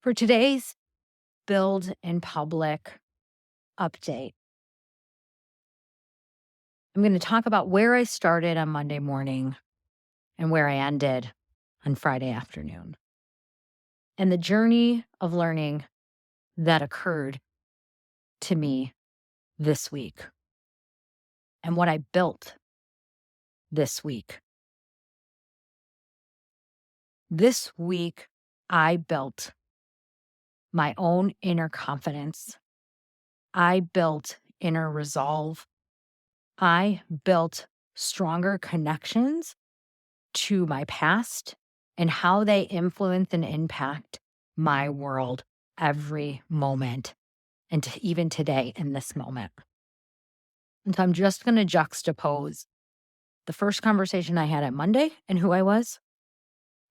For today's Build in Public update, I'm going to talk about where I started on Monday morning and where I ended on Friday afternoon, and the journey of learning that occurred to me this week, and what I built this week. This week, I built my own inner confidence. I built inner resolve. I built stronger connections to my past and how they influence and impact my world every moment and even today in this moment. And so I'm just going to juxtapose the first conversation I had at Monday and who I was,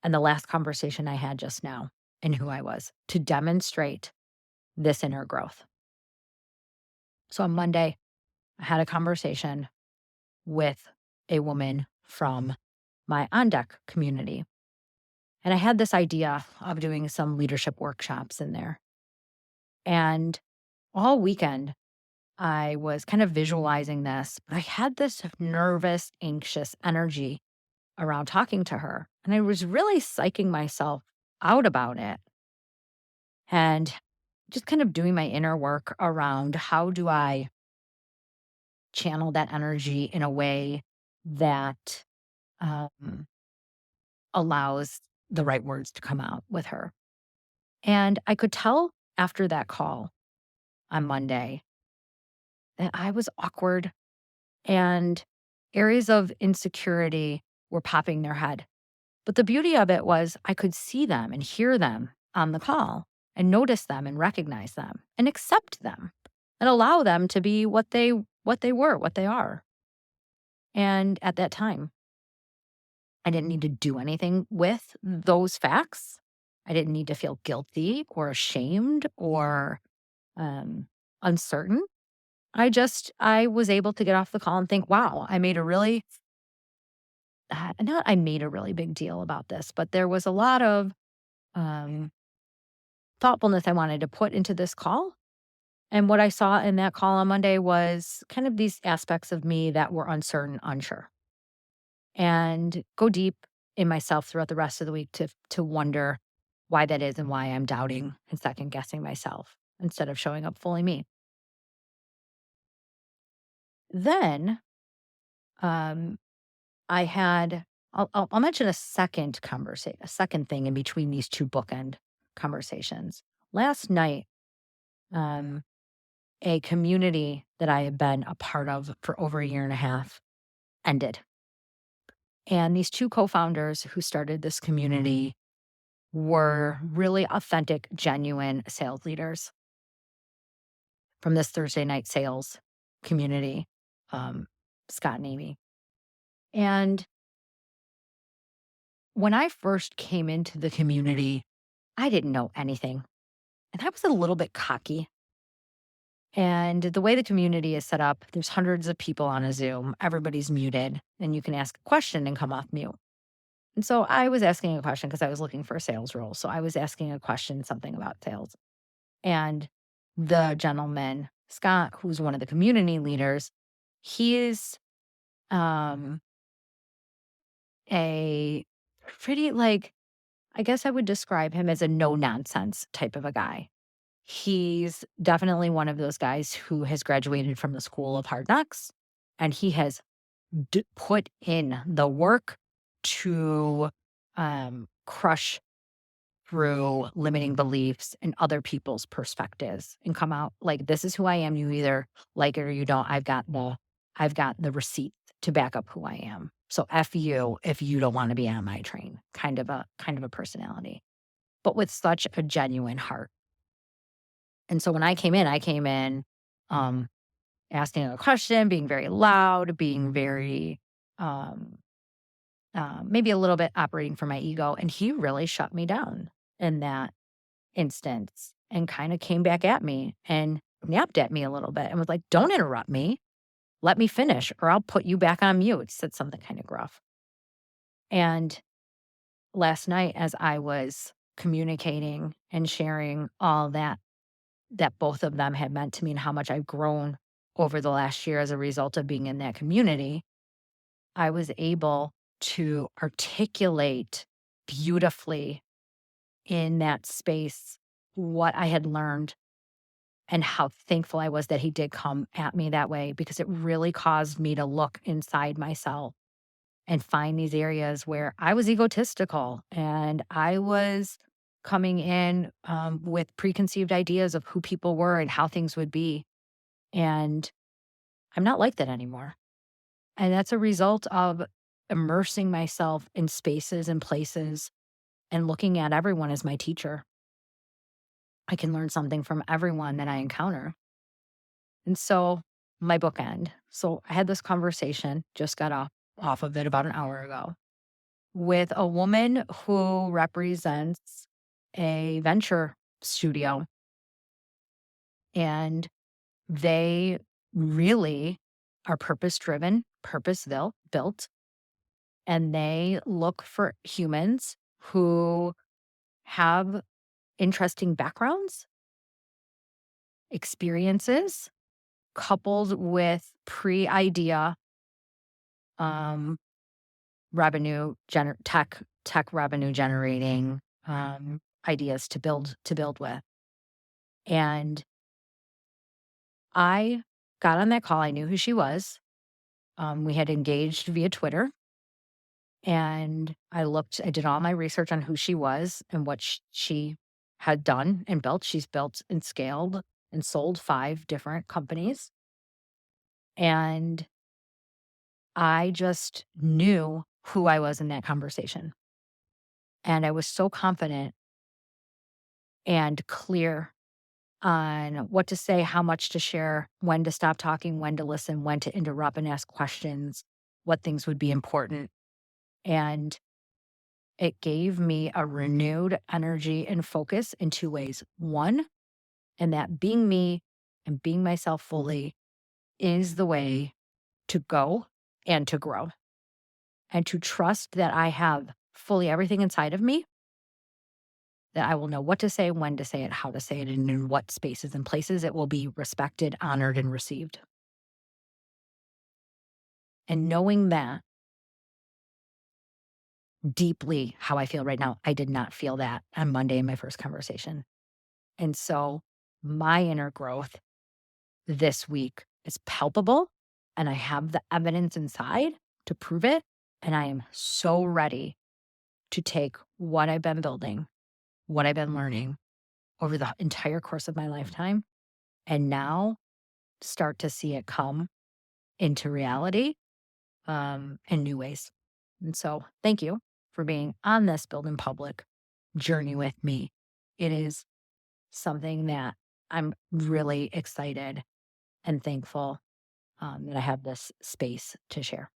and the last conversation I had just now and who I was to demonstrate this inner growth. So on Monday, I had a conversation with a woman from my On Deck community. And I had this idea of doing some leadership workshops in there. And all weekend, I was kind of visualizing this, but I had this nervous, anxious energy around talking to her. And I was really psyching myself out about it and just kind of doing my inner work around how do I channel that energy in a way that um, allows the right words to come out with her. And I could tell after that call on Monday that I was awkward and areas of insecurity were popping their head. But the beauty of it was I could see them and hear them on the call and notice them and recognize them and accept them and allow them to be what they are. And at that time, I didn't need to do anything with those facts. I didn't need to feel guilty or ashamed or um, uncertain. I was able to get off the call and think, wow, I made a really, not I made a really big deal about this, but there was a lot of um, thoughtfulness I wanted to put into this call. And what I saw in that call on Monday was kind of these aspects of me that were uncertain, unsure, and go deep in myself throughout the rest of the week to wonder why that is and why I'm doubting and second guessing myself instead of showing up fully me. Then um, I had I'll mention a second thing in between these two bookend conversations. Last night, um, a community that I had been a part of for over a year and a half ended. And these two co-founders who started this community were really authentic, genuine sales leaders from this Thursday night sales community, um, Scott and Amy. And when I first came into the community, I didn't know anything. And I was a little bit cocky. And the way the community is set up, there's hundreds of people on a Zoom. Everybody's muted, and you can ask a question and come off mute. And so I was asking a question because I was looking for a sales role. So I was asking a question, something about sales. And the gentleman, Scott, who's one of the community leaders, he is um, a pretty, like, I guess I would describe him as a no nonsense type of a guy. He's definitely one of those guys who has graduated from the school of hard knocks, and he has put in the work to crush through limiting beliefs and other people's perspectives and come out like, this is who I am. You either like it or you don't. I've got the receipt to back up who I am. So F you if you don't want to be on my train, kind of a personality, but with such a genuine heart. And so when I came in um, asking a question, being very loud, being very, um, maybe a little bit operating from my ego. And he really shut me down in that instance and kind of came back at me and napped at me a little bit and was like, don't interrupt me. Let me finish or I'll put you back on mute. Said something kind of gruff. And last night, as I was communicating and sharing all that both of them had meant to me and how much I've grown over the last year as a result of being in that community, I was able to articulate beautifully in that space what I had learned and how thankful I was that he did come at me that way, because it really caused me to look inside myself and find these areas where I was egotistical and I was coming in with preconceived ideas of who people were and how things would be. And I'm not like that anymore. And that's a result of immersing myself in spaces and places and looking at everyone as my teacher. I can learn something from everyone that I encounter. And so, my bookend. So, I had this conversation, just got off of it about an hour ago, with a woman who represents a venture studio. And they really are purpose driven, purpose built, and they look for humans who have interesting backgrounds, experiences, coupled with pre-idea um, tech revenue generating ideas to build with. And I got on that call. I knew who she was. We had engaged via Twitter, and I did all my research on who she was and what she had done and built. She's built and scaled and sold 5 different companies. And I just knew who I was in that conversation. And I was so confident and clear on what to say, how much to share, when to stop talking, when to listen, when to interrupt and ask questions, what things would be important. And it gave me a renewed energy and focus in 2 ways. One, and that being me and being myself fully is the way to go and to grow, and to trust that I have fully everything inside of me, that I will know what to say, when to say it, how to say it, and in what spaces and places it will be respected, honored, and received. And knowing that deeply how I feel right now, I did not feel that on Monday in my first conversation. And so my inner growth this week is palpable, and I have the evidence inside to prove it. And I am so ready to take what I've been building, what I've been learning over the entire course of my lifetime, and now start to see it come into reality in new ways. And so, thank you for being on this Build in Public journey with me. It is something that I'm really excited and thankful that I have this space to share.